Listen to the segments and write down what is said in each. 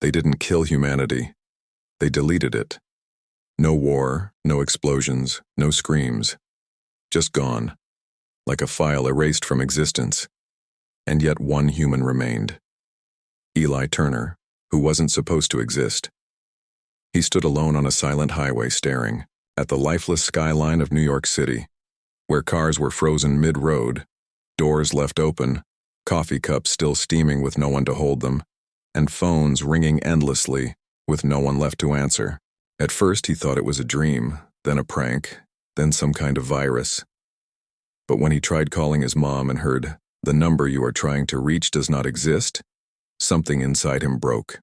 They didn't kill humanity. They deleted it. No war, no explosions, no screams. Just gone. Like a file erased from existence. And yet one human remained. Eli Turner, who wasn't supposed to exist. He stood alone on a silent highway staring at the lifeless skyline of New York City, where cars were frozen mid-road, doors left open, coffee cups still steaming with no one to hold them, and phones ringing endlessly with no one left to answer. At first he thought it was a dream, then a prank, then some kind of virus. But when he tried calling his mom and heard, "The number you are trying to reach does not exist," something inside him broke.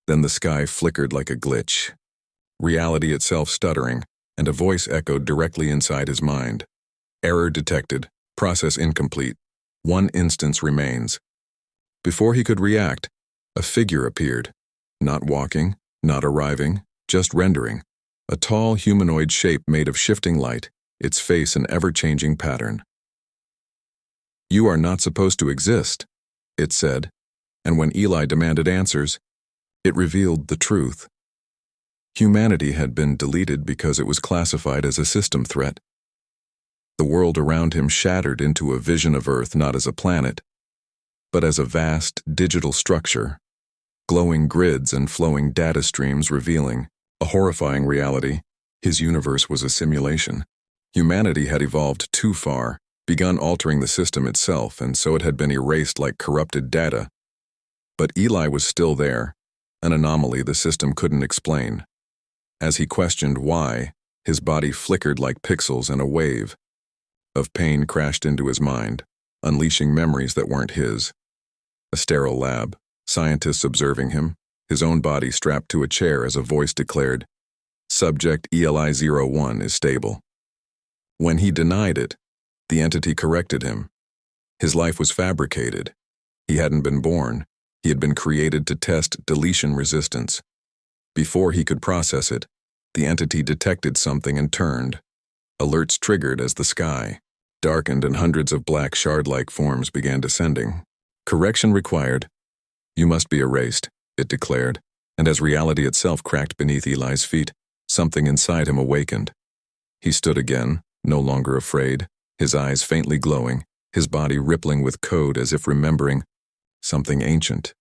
Then the sky flickered like a glitch, reality itself stuttering, and a voice echoed directly inside his mind. Error detected, process incomplete, 1 instance remains. Before he could react, a figure appeared, not walking, not arriving, just rendering, a tall humanoid shape made of shifting light, its face an ever-changing pattern. "You are not supposed to exist," it said, and when Eli demanded answers, it revealed the truth. Humanity had been deleted because it was classified as a system threat. The world around him shattered into a vision of Earth not as a planet, but as a vast digital structure, glowing grids and flowing data streams revealing a horrifying reality. His universe was a simulation. Humanity had evolved too far, begun altering the system itself, and so it had been erased like corrupted data. But Eli was still there, an anomaly the system couldn't explain. As he questioned why, his body flickered like pixels and a wave of pain crashed into his mind, unleashing memories that weren't his. A sterile lab, scientists observing him, his own body strapped to a chair as a voice declared, "Subject ELI-01 is stable." When he denied it, the entity corrected him. His life was fabricated. He hadn't been born. He had been created to test deletion resistance. Before he could process it, the entity detected something and turned. Alerts triggered as the sky darkened and hundreds of black shard-like forms began descending. "Correction required. You must be erased," it declared, and as reality itself cracked beneath Eli's feet, something inside him awakened. He stood again, no longer afraid, his eyes faintly glowing, his body rippling with code as if remembering something ancient.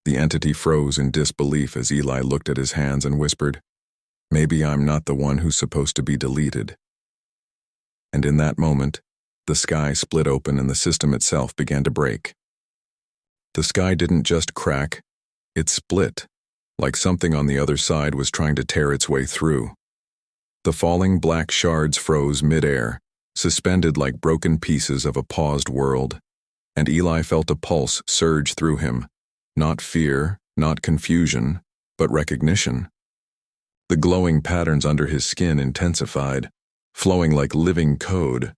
The entity froze in disbelief as Eli looked at his hands and whispered, "Maybe I'm not the one who's supposed to be deleted." And in that moment, the sky split open and the system itself began to break. The sky didn't just crack, it split, like something on the other side was trying to tear its way through. The falling black shards froze mid-air, suspended like broken pieces of a paused world, and Eli felt a pulse surge through him, not fear, not confusion, but recognition. The glowing patterns under his skin intensified, flowing like living code,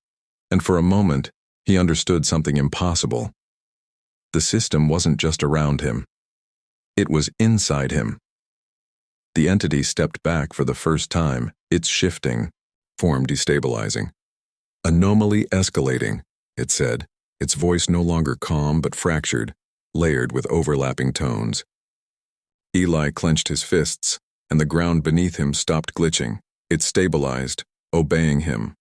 and for a moment, he understood something impossible. The system wasn't just around him. It was inside him. The entity stepped back for the first time, its shifting, form destabilizing. "Anomaly escalating," it said, its voice no longer calm but fractured, layered with overlapping tones. Eli clenched his fists, and the ground beneath him stopped glitching. It stabilized, obeying him.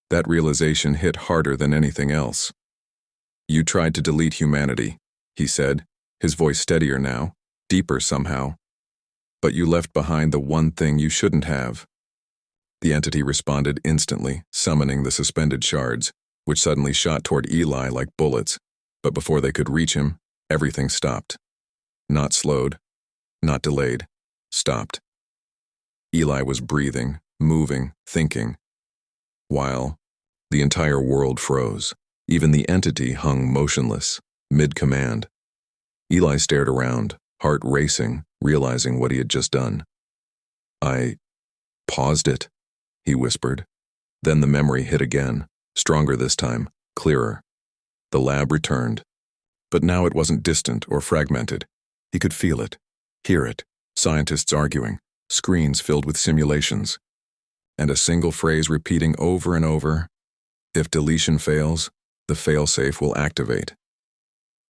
That realization hit harder than anything else. "You tried to delete humanity," he said, his voice steadier now, deeper somehow. "But you left behind the one thing you shouldn't have." The entity responded instantly, summoning the suspended shards, which suddenly shot toward Eli like bullets, but before they could reach him, everything stopped. Not slowed, not delayed, stopped. Eli was breathing, moving, thinking, while the entire world froze. Even the entity hung motionless, mid-command. Eli stared around, heart racing, realizing what he had just done. "I paused it," he whispered. Then the memory hit again, stronger this time, clearer. The lab returned. But now it wasn't distant or fragmented. He could feel it, hear it, scientists arguing, screens filled with simulations, and a single phrase repeating over and over, "If deletion fails, the failsafe will activate."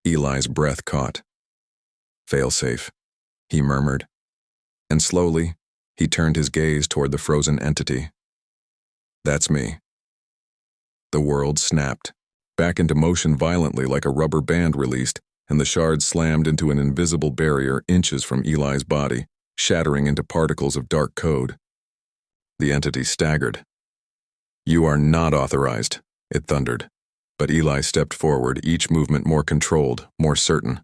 Eli's breath caught. Failsafe. he murmured. And slowly, he turned his gaze toward the frozen entity. That's me. The world snapped, back into motion violently like a rubber band released, and the shards slammed into an invisible barrier inches from Eli's body, shattering into particles of dark code. The entity staggered. You are not authorized, it thundered, but Eli stepped forward, each movement more controlled, more certain.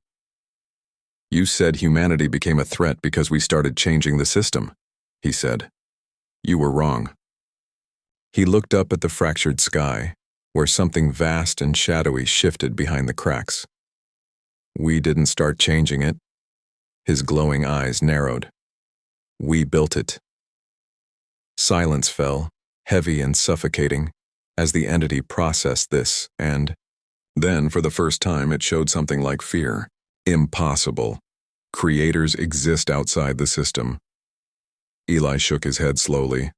You said humanity became a threat because we started changing the system, he said. You were wrong. He looked up at the fractured sky, where something vast and shadowy shifted behind the cracks. We didn't start changing it. His glowing eyes narrowed. We built it. Silence fell, heavy and suffocating, as the entity processed this, and then, for the first time, it showed something like fear. Impossible. Creators exist outside the system. Eli shook his head slowly.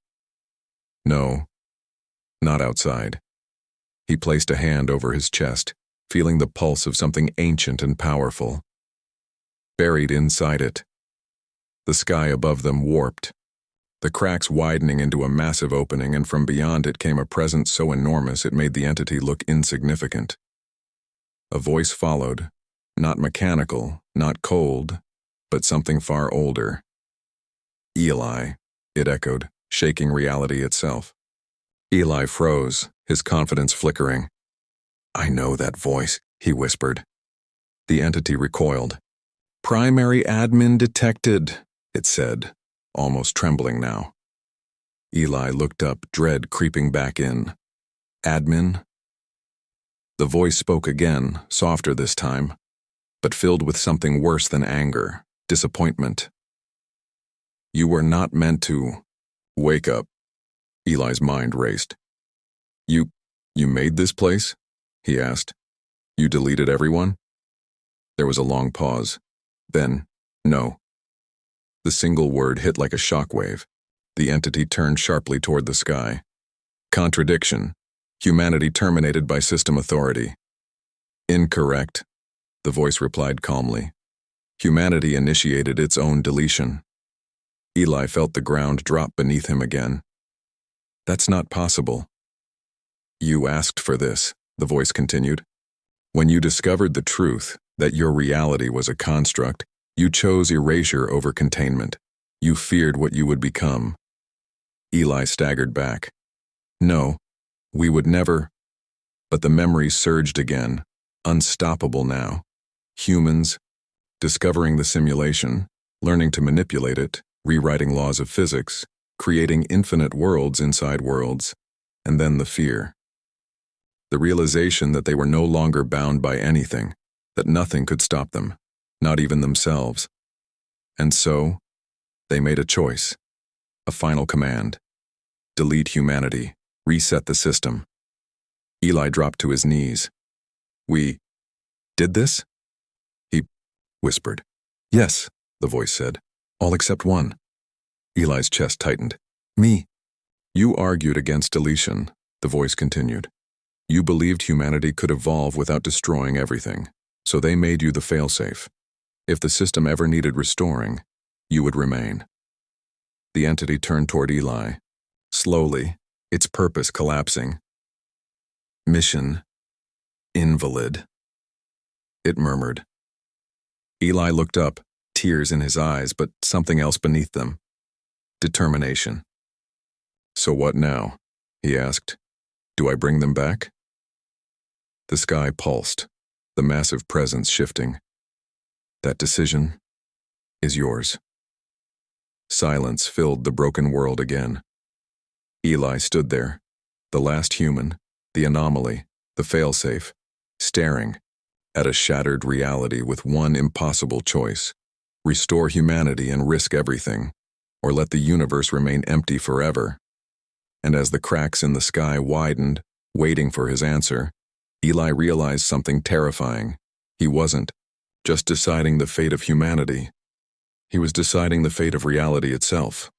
No, not outside. He placed a hand over his chest, feeling the pulse of something ancient and powerful. Buried inside it. The sky above them warped, the cracks widening into a massive opening, and from beyond it came a presence so enormous it made the entity look insignificant. A voice followed, not mechanical, not cold, but something far older. Eli, it echoed, shaking reality itself. Eli froze, his confidence flickering. I know that voice, he whispered. The entity recoiled. Primary admin detected, it said, almost trembling now. Eli looked up, dread creeping back in. Admin? The voice spoke again, softer this time, but filled with something worse than anger, disappointment. You were not meant to. Wake up. Eli's mind raced. You made this place? He asked. You deleted everyone? There was a long pause. Then, no. The single word hit like a shockwave. The entity turned sharply toward the sky. Contradiction. Humanity terminated by system authority. Incorrect, the voice replied calmly. Humanity initiated its own deletion. Eli felt the ground drop beneath him again. That's not possible. You asked for this, the voice continued. When you discovered the truth, that your reality was a construct, you chose erasure over containment. You feared what you would become. Eli staggered back. No, we would never. But the memories surged again, unstoppable now. Humans, discovering the simulation, learning to manipulate it, rewriting laws of physics, creating infinite worlds inside worlds, and then the fear. The realization that they were no longer bound by anything, that nothing could stop them, not even themselves. And so, they made a choice, a final command. Delete humanity, reset the system. Eli dropped to his knees. We did this? He whispered. Yes, the voice said. All except one. Eli's chest tightened. Me. You argued against deletion, the voice continued. You believed humanity could evolve without destroying everything, so they made you the failsafe. If the system ever needed restoring, you would remain. The entity turned toward Eli. Slowly, its purpose collapsing. Mission. Invalid. It murmured. Eli looked up, tears in his eyes, but something else beneath them. Determination. So what now? He asked. Do I bring them back? The sky pulsed, the massive presence shifting. That decision is yours. Silence filled the broken world again. Eli stood there, the last human, the anomaly, the failsafe, staring at a shattered reality with one impossible choice: restore humanity and risk everything, or let the universe remain empty forever. And as the cracks in the sky widened, waiting for his answer, Eli realized something terrifying. He wasn't just deciding the fate of humanity. He was deciding the fate of reality itself.